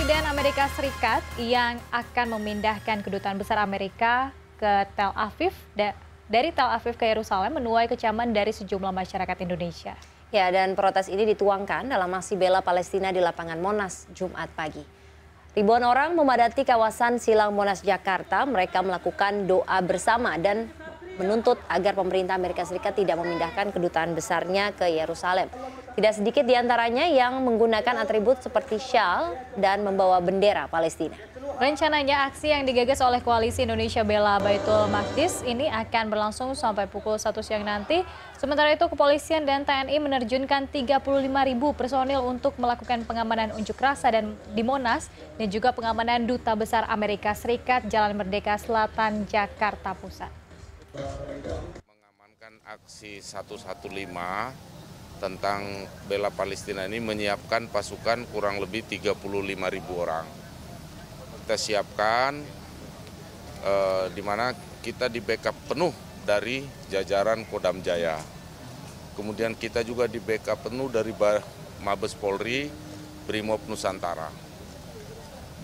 Presiden Amerika Serikat yang akan memindahkan kedutaan besar Amerika ke Tel Aviv dari Tel Aviv ke Yerusalem menuai kecaman dari sejumlah masyarakat Indonesia. Ya, dan protes ini dituangkan dalam aksi bela Palestina di lapangan Monas Jumat pagi. Ribuan orang memadati kawasan Silang Monas, Jakarta. Mereka melakukan doa bersama dan menuntut agar pemerintah Amerika Serikat tidak memindahkan kedutaan besarnya ke Yerusalem. Tidak sedikit di antaranya yang menggunakan atribut seperti syal dan membawa bendera Palestina. Rencananya aksi yang digagas oleh Koalisi Indonesia Bela Baitul Maqdis ini akan berlangsung sampai pukul 1 siang nanti. Sementara itu kepolisian dan TNI menerjunkan 35.000 personil untuk melakukan pengamanan unjuk rasa dan di Monas dan juga pengamanan Duta Besar Amerika Serikat Jalan Merdeka Selatan, Jakarta Pusat. Mengamankan aksi 115 tentang bela Palestina ini menyiapkan pasukan kurang lebih 35.000 orang. Kita siapkan di mana kita di backup penuh dari jajaran Kodam Jaya. Kemudian kita juga di backup penuh dari Mabes Polri, Brimob Nusantara.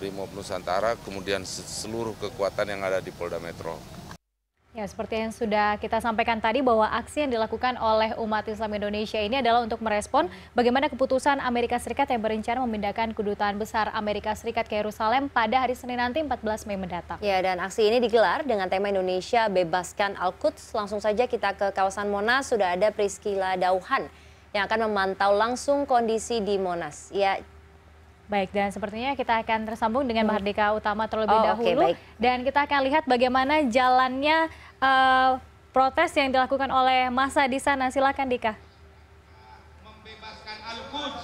Brimob Nusantara, kemudian seluruh kekuatan yang ada di Polda Metro. Ya, seperti yang sudah kita sampaikan tadi bahwa aksi yang dilakukan oleh umat Islam Indonesia ini adalah untuk merespon bagaimana keputusan Amerika Serikat yang berencana memindahkan kedutaan besar Amerika Serikat ke Yerusalem pada hari Senin nanti 14 Mei mendatang. Ya, dan aksi ini digelar dengan tema Indonesia Bebaskan Al-Quds. Langsung saja kita ke kawasan Monas, sudah ada Priscila Dauhan yang akan memantau langsung kondisi di Monas. Ya. Baik, dan sepertinya kita akan tersambung dengan Mahardika Utama terlebih dahulu. Baik. Dan kita akan lihat bagaimana jalannya protes yang dilakukan oleh massa di sana. Silakan Dika. Membebaskan Al-Quds,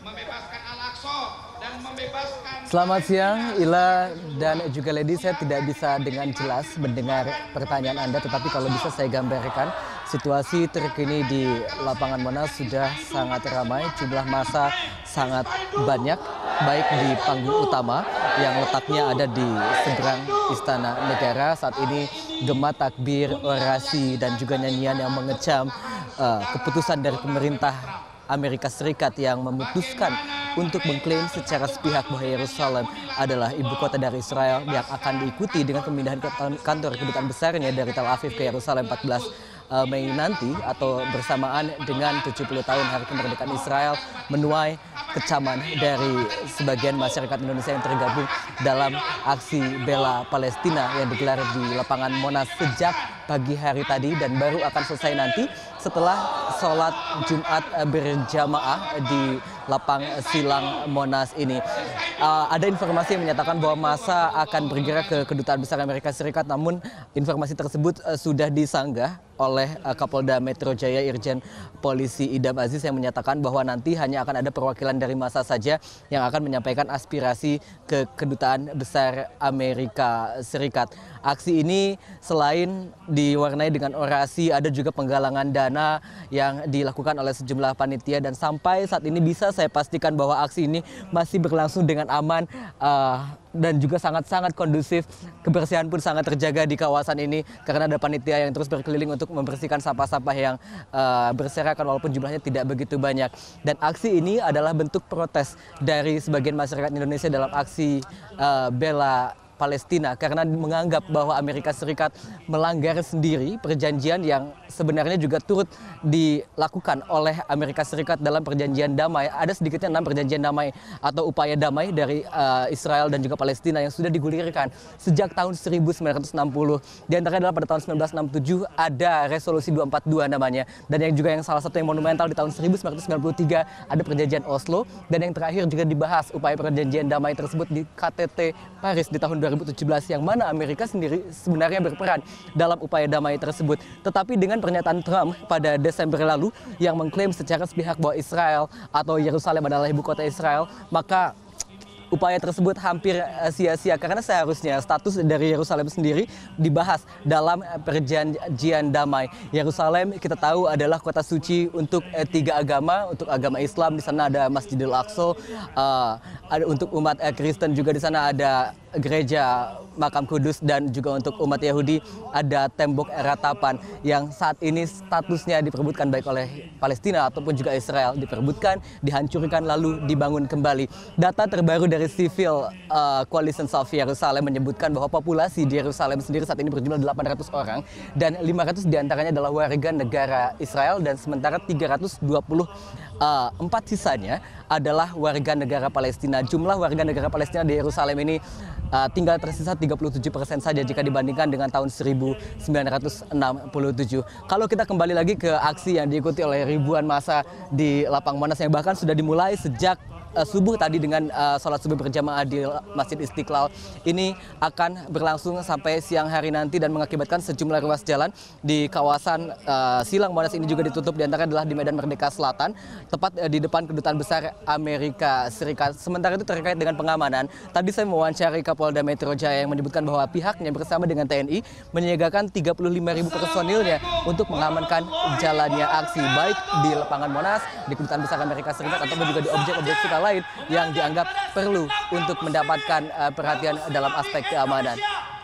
membebaskan Al-Aqsa, dan membebaskan... Selamat siang, Ila dan juga Lady. Saya tidak bisa dengan jelas mendengar pertanyaan Anda, tetapi kalau bisa saya gambarkan situasi terkini di lapangan Monas sudah sangat ramai, jumlah massa sangat banyak, baik di panggung utama yang letaknya ada di seberang Istana Negara. Saat ini gema takbir, orasi, dan juga nyanyian yang mengecam keputusan dari pemerintah Amerika Serikat yang memutuskan untuk mengklaim secara sepihak bahwa Yerusalem adalah ibu kota dari Israel yang akan diikuti dengan pemindahan kantor kedutaan besarnya dari Tel Aviv ke Yerusalem 14 Mei nanti atau bersamaan dengan 70 tahun hari kemerdekaan Israel menuai kecaman dari sebagian masyarakat Indonesia yang tergabung dalam aksi bela Palestina yang digelar di lapangan Monas sejak pagi hari tadi dan baru akan selesai nanti setelah sholat Jumat berjamaah di lapang Silang Monas ini. Ada informasi yang menyatakan bahwa massa akan bergerak ke kedutaan besar Amerika Serikat, namun informasi tersebut sudah disanggah oleh Kapolda Metro Jaya Irjen Polisi Idam Aziz yang menyatakan bahwa nanti hanya akan ada perwakilan dari massa saja yang akan menyampaikan aspirasi ke kedutaan besar Amerika Serikat. Aksi ini selain diwarnai dengan orasi, ada juga penggalangan dana yang dilakukan oleh sejumlah panitia dan sampai saat ini bisa saya pastikan bahwa aksi ini masih berlangsung dengan aman dan juga sangat-sangat kondusif. Kebersihan pun sangat terjaga di kawasan ini karena ada panitia yang terus berkeliling untuk membersihkan sampah-sampah yang berserakan walaupun jumlahnya tidak begitu banyak. Dan aksi ini adalah bentuk protes dari sebagian masyarakat Indonesia dalam aksi bela Palestina karena menganggap bahwa Amerika Serikat melanggar sendiri perjanjian yang sebenarnya juga turut dilakukan oleh Amerika Serikat dalam perjanjian damai. Ada sedikitnya 6 perjanjian damai atau upaya damai dari Israel dan juga Palestina yang sudah digulirkan sejak tahun 1960. Di antaranya adalah pada tahun 1967 ada resolusi 242 namanya, dan yang juga yang salah satu yang monumental di tahun 1993 ada perjanjian Oslo, dan yang terakhir juga dibahas upaya perjanjian damai tersebut di KTT Paris di tahun 2017 yang mana Amerika sendiri sebenarnya berperan dalam upaya damai tersebut. Tetapi dengan pernyataan Trump pada Desember lalu yang mengklaim secara sepihak bahwa Israel atau Yerusalem adalah ibu kota Israel, maka upaya tersebut hampir sia-sia karena seharusnya status dari Yerusalem sendiri dibahas dalam perjanjian damai. Yerusalem kita tahu adalah kota suci untuk 3 agama, untuk agama Islam di sana ada Masjidil Aqsa, ada untuk umat Kristen juga di sana ada gereja Makam Kudus dan juga untuk umat Yahudi ada tembok ratapan yang saat ini statusnya diperebutkan baik oleh Palestina ataupun juga Israel, diperebutkan, dihancurkan lalu dibangun kembali. Data terbaru dari Civil Coalition of Jerusalem menyebutkan bahwa populasi di Yerusalem sendiri saat ini berjumlah 800 orang dan 500 diantaranya adalah warga negara Israel dan sementara 324 sisanya adalah warga negara Palestina. Jumlah warga negara Palestina di Yerusalem ini tinggal tersisa 37% saja jika dibandingkan dengan tahun 1967. Kalau kita kembali lagi ke aksi yang diikuti oleh ribuan massa di Lapang Monas yang bahkan sudah dimulai sejak subuh tadi dengan sholat subuh berjamaah di Masjid Istiqlal, ini akan berlangsung sampai siang hari nanti dan mengakibatkan sejumlah ruas jalan di kawasan Silang Monas ini juga ditutup, diantara adalah di Medan Merdeka Selatan, tepat di depan Kedutaan Besar Amerika Serikat. Sementara itu terkait dengan pengamanan, tadi saya mewawancari Kapolda Metro Jaya yang menyebutkan bahwa pihaknya bersama dengan TNI menyiagakan 35.000 personilnya untuk mengamankan jalannya aksi, baik di lapangan Monas, di Kedutaan Besar Amerika Serikat, ataupun juga di objek-objek vital lain yang dianggap perlu untuk mendapatkan perhatian dalam aspek keamanan.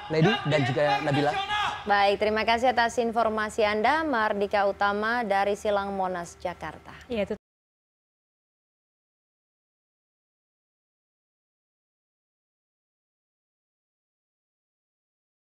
Lady dan juga Nabila. Baik, terima kasih atas informasi Anda, Mardika Utama dari Silang Monas, Jakarta. Ya, itu